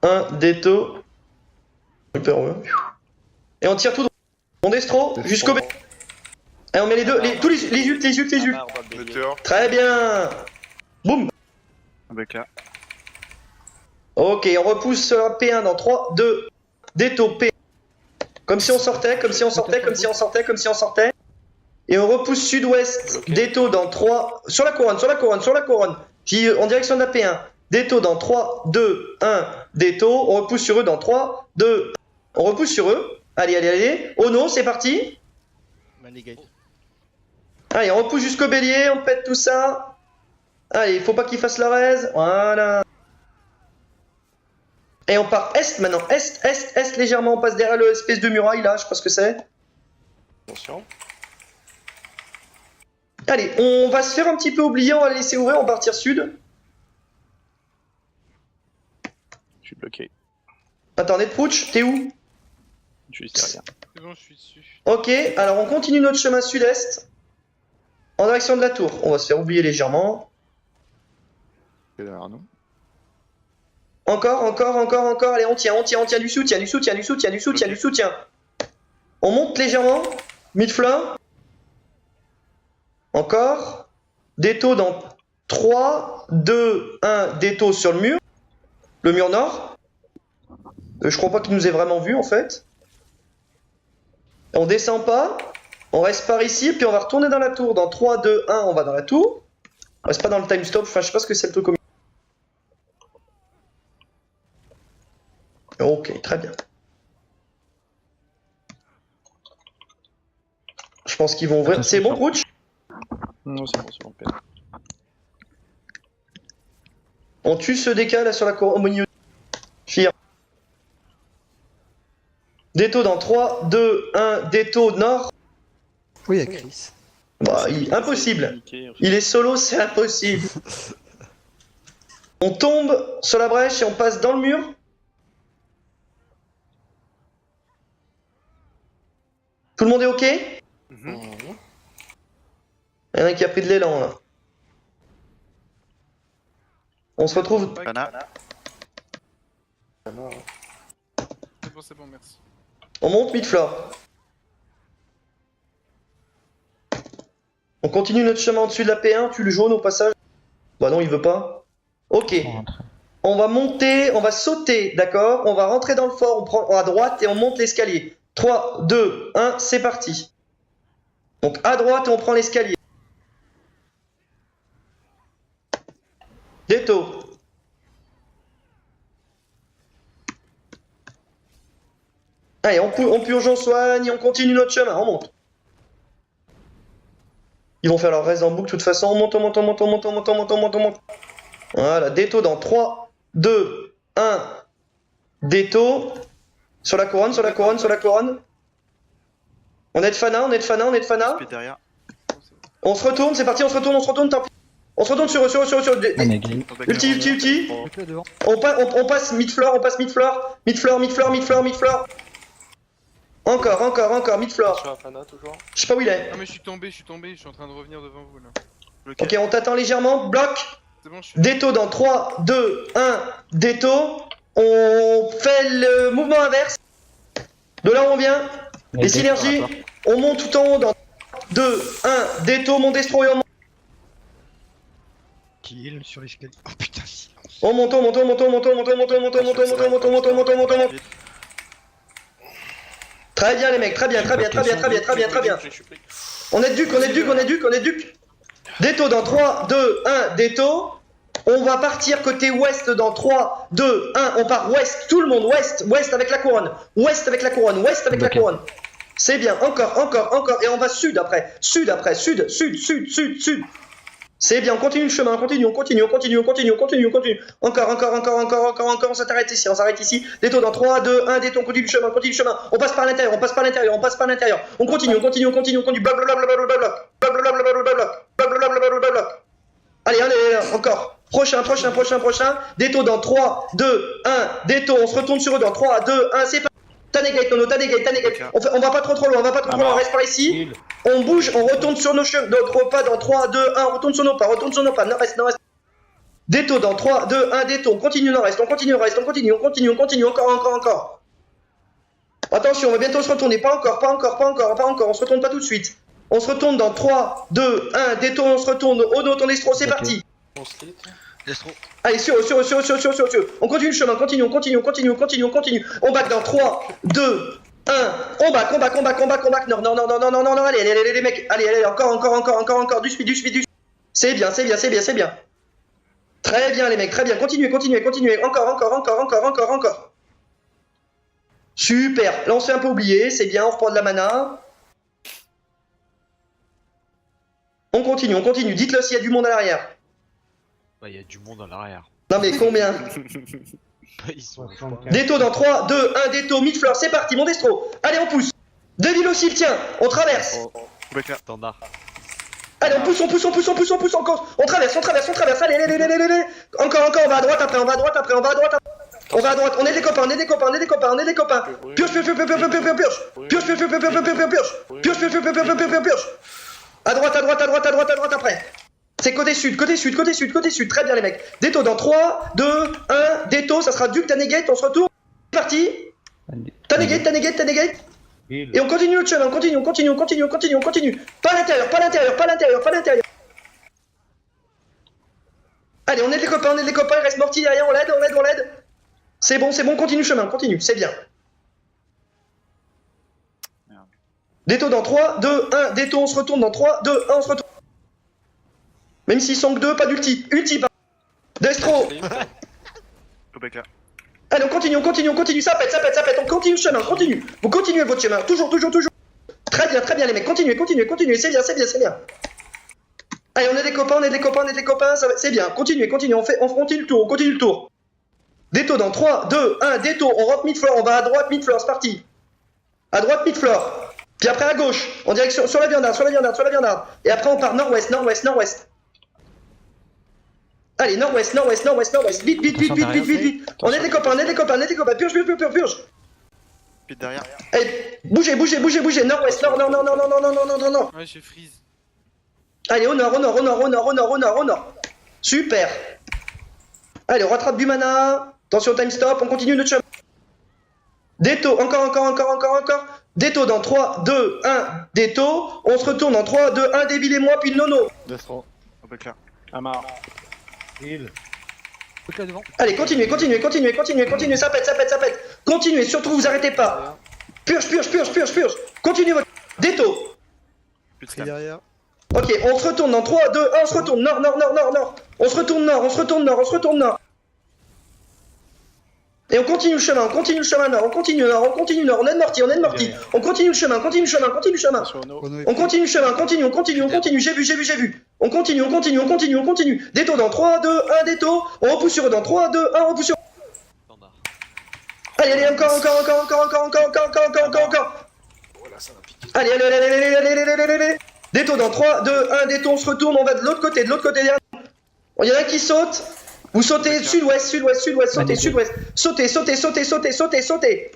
1, Déto. Super heureux. Et on tire tout droit. On destro jusqu'au B. Et on met les deux, tous les ults. Très bien. Boum. Ok, on repousse sur la P1 dans 3, 2, Déto P. Comme si on sortait. Et on repousse sud-ouest, Déto dans 3, sur la couronne. Puis en direction de la P1. Déto dans 3, 2, 1, Déto. On repousse sur eux dans 3, 2, 1. On repousse sur eux. Allez. Ono, c'est parti. Allez, on repousse jusqu'au bélier, on pète tout ça. Allez, il faut pas qu'il fasse la raise. Voilà. Et on part est maintenant. Est légèrement. On passe derrière l'espèce de muraille là, je sais pas ce que c'est. Attention. Allez, on va se faire un petit peu oublier, on va le laisser ouvrir, on va partir sud. Je suis bloqué. Attends, Netprouch, t'es où? Je suis derrière. C'est bon, je suis dessus. Ok, alors on continue notre chemin sud-est. En direction de la tour. On va se faire oublier légèrement. C'est derrière nous. Encore. Allez, on tient du soutien. On monte légèrement. Mid-fleur. Encore. Déto dans 3, 2, 1. Déto sur le mur. Le mur nord. Je crois pas qu'il nous ait vraiment vu en fait. On descend pas. On reste par ici. Puis on va retourner dans la tour. Dans 3, 2, 1. On va dans la tour. On reste pas dans le time stop. Enfin, je sais pas ce que c'est le truc comme. Ok, très bien. Je pense qu'ils vont ouvrir. C'est bon, Crouch? Non, c'est bon. On tue ce décal là sur la cour au milieu. Fire. Déto dans 3, 2, 1. Déto nord. Oui, il y a Chris. Bah, impossible. Il est solo, c'est impossible. On tombe sur la brèche et on passe dans le mur. Tout le monde est ok? Il y en a un qui a pris de l'élan là. On se retrouve. C'est bon, merci. On monte mid-floor. On continue notre chemin au-dessus de la P1, tue le jaune au passage. Bah non, il veut pas. Ok. On va monter, on va sauter, d'accord? On va rentrer dans le fort, on prend à droite et on monte l'escalier. 3, 2, 1, c'est parti. Donc à droite et on prend l'escalier. Déto. Allez, on purge, on soigne, on continue notre chemin, on monte. Ils vont faire leur reste en boucle de toute façon, on monte. Voilà, Déto dans 3, 2, 1. Déto. Sur la couronne. On est de Fana. On se retourne, c'est parti, on se retourne, tant pis. On se retourne sur eux. Ulti. On passe mid-floor. Encore, mid-floor. Je sais pas où il est. Ah, mais je suis tombé, je suis en train de revenir devant vous là. Ok, on t'attend légèrement, bloc. C'est bon, je suis. Déto dans 3, 2, 1. Déto. On fait le mouvement inverse. De là où on vient. Les synergies. On monte tout en haut dans 2, 1. Déto, mon destroy, on monte. Kill sur l'escalier. Oh putain, silence. On monte. Très bien les mecs, très bien. On est duc. Déto dans 3, 2, 1, Déto. On va partir côté ouest dans 3, 2, 1. On part ouest, tout le monde, ouest avec la couronne. Ouest avec la couronne. C'est bien, encore. Et on va sud après. Sud. C'est bien, on continue le chemin, on continue. Encore, on s'arrête ici. Déto dans 3, 2, 1, Déto, on continue le chemin. On passe par l'intérieur. On continue. Bloc. Allez, encore. Prochain. Déto dans 3, 2, 1. Déto, on se retourne sur eux dans 3, 2, 1. C'est parti. Tanegate, Nono. On va pas trop loin, on reste par ici. On bouge, on retourne sur nos chemins. Notre pas dans 3, 2, 1. Retourne sur nos pas. Nord-est. Déto dans 3, 2, 1, déto. On continue nord-est, on continue nord-est, on continue, encore. Attention, on va bientôt se retourner. Pas encore. On se retourne pas tout de suite. On se retourne dans 3, 2, 1, déto, on se retourne. Ono, ton estro, c'est parti. On se lit. Allez, sur. On continue le chemin, continue. On back dans 3, 2, 1. On back. Non. Allez, les mecs. Allez, encore. Du speed. C'est bien. Très bien, les mecs, très bien. Continuez. Encore. Super. Là, on s'est un peu oublié. C'est bien, on reprend de la mana. On continue. Dites-le s'il y a du monde à l'arrière. Bah, il y a du monde à l'arrière. Non, mais combien? Ils sont. Déto dans 3, 2, 1, déto, mid-fleur, c'est parti, mon destro. Allez, on pousse. Deux villes aussi, tiens, on traverse. Standard. Allez, on pousse, encore. On traverse. Allez. Encore, on va à droite après. On va à droite, on est des copains. Pioche. À droite après. C'est côté sud. Très bien, les mecs. Déto dans 3, 2, 1, déto, ça sera Duke, Tanegate, on se retourne. C'est parti. Tanegate. Et on continue le chemin, on continue. Pas à l'intérieur. Allez, on est des copains, il reste Morty derrière, on l'aide. C'est bon, continue le chemin, c'est bien. Merde. Déto dans 3, 2, 1, déto, on se retourne dans 3, 2, 1, on se retourne. Même s'ils sont que 2, pas d'ulti. Destro. Allez, on continue, ça pète, on continue le chemin, Vous continuez votre chemin, toujours. Très bien, les mecs, continuez, c'est bien. Allez, on est des copains, c'est bien, continuez, on continue le tour. Déto dans 3, 2, 1, déto, on rentre mid-floor, on va à droite mid-floor, c'est parti. À droite mid-floor, puis après à gauche, en direction, sur la viandard. Et après on part nord-ouest. Allez, nord-ouest. Vite. On est des copains. Purge. Vite derrière. Allez, bougez. Nord-ouest, nord. Ouais, j'ai freeze. Allez, au nord. Super. Allez, on rattrape du mana. Attention, time stop, on continue notre chemin. Déto, encore. Déto dans 3, 2, 1, déto. On se retourne dans 3, 2, 1, Devil et moi, puis le nono. Destro. On peut clair. Amar. Là devant. Allez, continuez, ça pète. Continuez, surtout vous arrêtez pas. Purge. Continuez votre... Déto. Plus de C'est scam. derrière. Ok, on se retourne dans 3, 2, 1, on se retourne nord. On se retourne nord. Et on continue le chemin nord, on continue nord. On est de Morty. On continue le chemin. Attention au no. On continue le chemin, continue, j'ai vu. On continue. Déto dans 3, 2, 1, déto. On repousse sur eux dans 3, 2, 1, on repousse sur eux. Standard. Allez, encore. Allez. Déto dans 3, 2, 1, déto, on se retourne, on va de l'autre côté derrière. Il y en a un qui saute. Vous sautez sud-ouest, sautez sud-ouest. Sautez.